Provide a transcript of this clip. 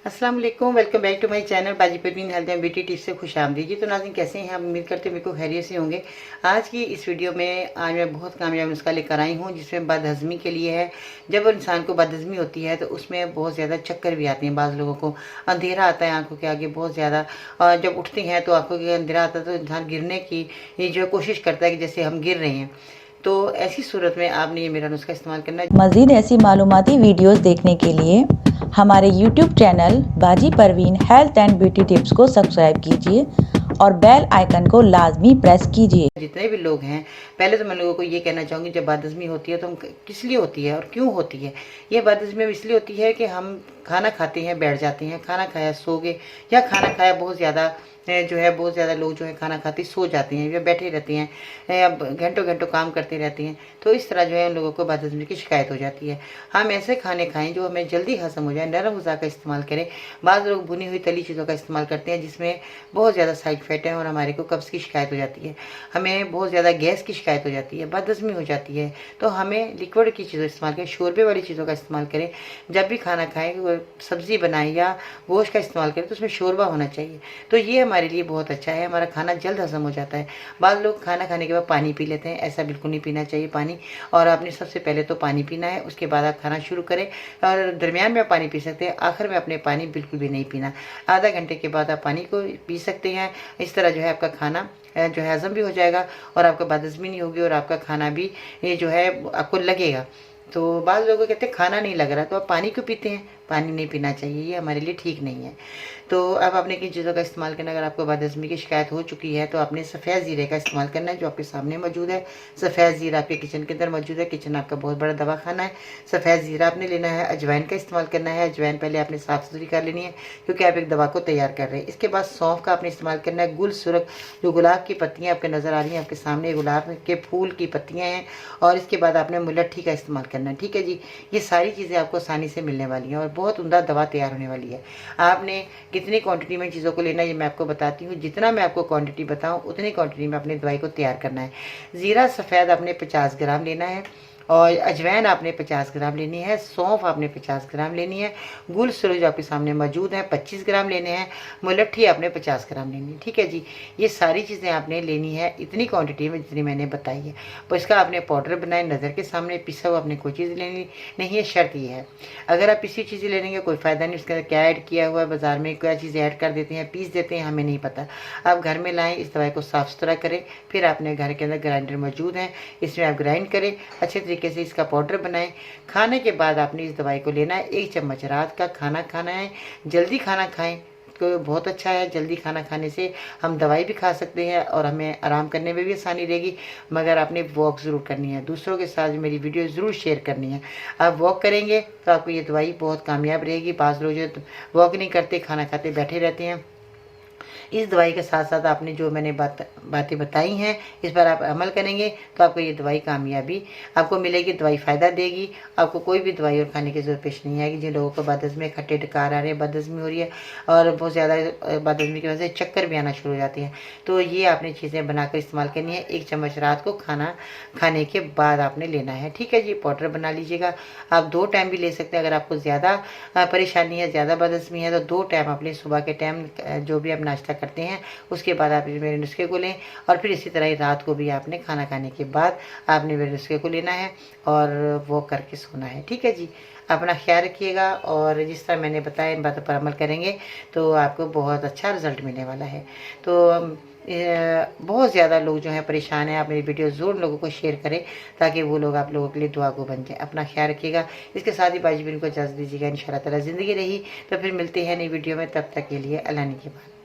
अस्सलाम वालेकुम, welcome back to my channel Baji Parveen health and beauty tips से खुश आमदीद जी। तो नाज़रीन कैसे हैं आप? उम्मीद करते हैं मेरे को खैरियत से होंगे। आज की इस वीडियो में आज मैं बहुत कामयाब नुस्खा लेकर आई हूँ जिसमें बदहज़मी के लिए है। जब इंसान को बदहज़मी होती है तो उसमें बहुत ज़्यादा चक्कर भी आते हैं, बाज़ लोगों को अंधेरा आता है आंखों के आगे बहुत ज़्यादा, और जब उठते हैं तो आंखों के अंधेरा आता है तो इंसान गिरने की ये जो कोशिश करता है कि जैसे हम गिर रहे हैं। तो ऐसी सूरत में आपने ये मेरा नुस्खा इस्तेमाल करना है। मज़ीद ऐसी मालूमाती वीडियोस देखने के लिए हमारे YouTube channel Baji Parveen health and beauty tips को सब्सक्राइब कीजिए और बेल आइकन को लाजमी प्रेस कीजिए। जितने भी लोग हैं, पहले तो मैं लोगों को ये कहना चाहूँगी, जब बदहज़मी होती है तो हम किस लिए होती है और क्यों होती है। ये बदहज़मी इसलिए होती है कि हम खाना खाते हैं, बैठ जाते हैं, खाना खाया सो गए, या खाना खाया बहुत ज़्यादा जो है बहुत ज़्यादा लोग जो है खाना खाते सो जाते हैं या बैठे रहते हैं या घंटों घंटों काम करते रहते हैं। तो इस तरह जो है उन लोगों को बदहज़मी की शिकायत हो जाती है। हम ऐसे खाने खाएं जो हमें जल्दी हज़म हो जाए, नरम ग़िज़ा का इस्तेमाल करें। बाज़ लोग भुनी हुई तली चीज़ों का इस्तेमाल करते हैं जिसमें बहुत ज़्यादा साइड इफ़ेक्ट है और हमारे को कब्ज़ की शिकायत हो जाती है, हमें बहुत ज़्यादा गैस की शिकायत हो जाती है, बदहज़मी हो जाती है। तो हमें लिक्विड की चीज़ों इस्तेमाल करें, शोरबे वाली चीज़ों का इस्तेमाल करें। जब भी खाना खाएं, सब्ज़ी बनाएं या गोश्त का इस्तेमाल करें तो उसमें शोरबा होना चाहिए। तो ये हमारे लिए बहुत अच्छा है, हमारा खाना जल्द हज़म हो जाता है। बाद लोग खाना खाने के बाद पानी पी लेते हैं, ऐसा बिल्कुल नहीं पीना चाहिए पानी। और आपने सबसे पहले तो पानी पीना है, उसके बाद आप खाना शुरू करें। और दरमियान में आप पानी पी सकते हैं, आखिर में अपने पानी बिल्कुल भी नहीं पीना। आधा घंटे के बाद आप पानी को पी सकते हैं। इस तरह जो है आपका खाना जो है हज़म भी हो जाएगा और आपको बदहज़मी नहीं होगी और आपका खाना भी ये जो है आपको लगेगा। तो बाज़ लोग कहते हैं खाना नहीं लग रहा, तो आप पानी क्यों पीते हैं? पानी नहीं पीना चाहिए, ये हमारे लिए ठीक नहीं है। तो अब आपने किन चीज़ों का इस्तेमाल करना है। अगर आपको बदहज़मी की शिकायत हो चुकी है तो आपने सफ़ेद ज़ीरे का इस्तेमाल करना है, जो आपके सामने मौजूद है। सफ़ेद ज़ीरा आपके किचन के अंदर मौजूद है, किचन आपका बहुत बड़ा दवाखाना है। सफ़ेद ज़ीरा आपने लेना है। अजवाइन का इस्तेमाल करना है, अजवाइन पहले आपने साफ़ सुथरी कर लेनी है क्योंकि आप एक दवा को तैयार कर रहे हैं। इसके बाद सौंफ का आपने इस्तेमाल करना है। गुल सुरख, जो गुलाब की पत्तियाँ आपके नज़र आ रही हैं, आपके सामने गुलाब के फूल की पत्तियाँ हैं। और इसके बाद आपने मुलट्ठी का इस्तेमाल करना है। ठीक है जी, ये सारी चीज़ें आपको आसानी से मिलने वाली हैं और बहुत उम्दा दवा तैयार होने वाली है। आपने कितनी क्वांटिटी में चीज़ों को लेना है ये मैं आपको बताती हूँ। जितना मैं आपको क्वांटिटी बताऊँ उतनी क्वांटिटी में अपनी दवाई को तैयार करना है। ज़ीरा सफ़ेद आपने 50 ग्राम लेना है और अजवाइन आपने 50 ग्राम लेनी है। सौंफ आपने 50 ग्राम लेनी है। गुल सुरख जो आपके सामने मौजूद है 25 ग्राम लेने हैं। मुलट्ठी आपने 50 ग्राम लेनी है। ठीक है जी, ये सारी चीज़ें आपने लेनी है इतनी क्वांटिटी में जितनी मैंने बताई है। तो इसका आपने पाउडर बनाए, नज़र के सामने पिसा हुआ आपने कोई चीज़ लेनी नहीं है। शर्त ये है, अगर आप पिसी चीज़ें लेंगे कोई फ़ायदा नहीं। उसके अंदर क्या ऐड किया हुआ है, बाज़ार में क्या चीज़ें ऐड कर देते हैं, पीस देते हैं, हमें नहीं पता। आप घर में लाएँ, इस दवाई को साफ़ सुथरा करें, फिर आपने घर के अंदर ग्राइंडर मौजूद है, इसमें आप ग्राइंड करें, अच्छे तरीके से इसका पाउडर बनाएं। खाने के बाद आपने इस दवाई को लेना है। 1 चम्मच रात का खाना खाना है। जल्दी खाना खाएं तो बहुत अच्छा है। जल्दी खाना खाने से हम दवाई भी खा सकते हैं और हमें आराम करने में भी आसानी रहेगी। मगर आपने वॉक ज़रूर करनी है, दूसरों के साथ मेरी वीडियो ज़रूर शेयर करनी है। आप वॉक करेंगे तो आपको ये दवाई बहुत कामयाब रहेगी। बाज़ लोग जो वॉक नहीं करते, खाना खाते बैठे रहते हैं। इस दवाई के साथ साथ आपने जो मैंने बातें बताई हैं, इस पर आप अमल करेंगे तो आपको ये दवाई कामयाबी आपको मिलेगी, दवाई फ़ायदा देगी। आपको कोई भी दवाई और खाने की ज़रूरत पेश नहीं आएगी। जिन लोगों को बदहज़मी खट्टे डकार आ रहे हैं, बदहज़मी हो रही है और बहुत ज़्यादा बदहज़मी की वजह से चक्कर भी आना शुरू हो जाते हैं, तो ये आपने चीज़ें बनाकर इस्तेमाल करनी है। 1 चम्मच रात को खाना खाने के बाद आपने लेना है। ठीक है जी, पाउडर बना लीजिएगा। आप 2 टाइम भी ले सकते हैं। अगर आपको ज़्यादा परेशानी है, ज़्यादा बदहज़मी है तो 2 टाइम अपने सुबह के टाइम जो भी आप नाश्ता करते हैं उसके बाद आप मेरे नुस्खे को लें और फिर इसी तरह ही रात को भी आपने खाना खाने के बाद आपने मेरे नुस्खे को लेना है और वो करके सोना है। ठीक है जी, अपना ख्याल रखिएगा और जिस तरह मैंने बताया इन बातों पर अमल करेंगे तो आपको बहुत अच्छा रिजल्ट मिलने वाला है। तो बहुत ज़्यादा लोग जो हैं परेशान हैं। आप मेरी वीडियो ज़रूर लोगों को शेयर करें ताकि वो लोग आप लोगों के लिए दुआ को बन जाए। अपना ख्याल रखिएगा। इसके साथ ही बाजी बिन को इजाज़त दीजिएगा। इंशाअल्लाह ताला ज़िंदगी रही तो फिर मिलते हैं नई वीडियो में, तब तक के लिए अल्लाह ने के बाद।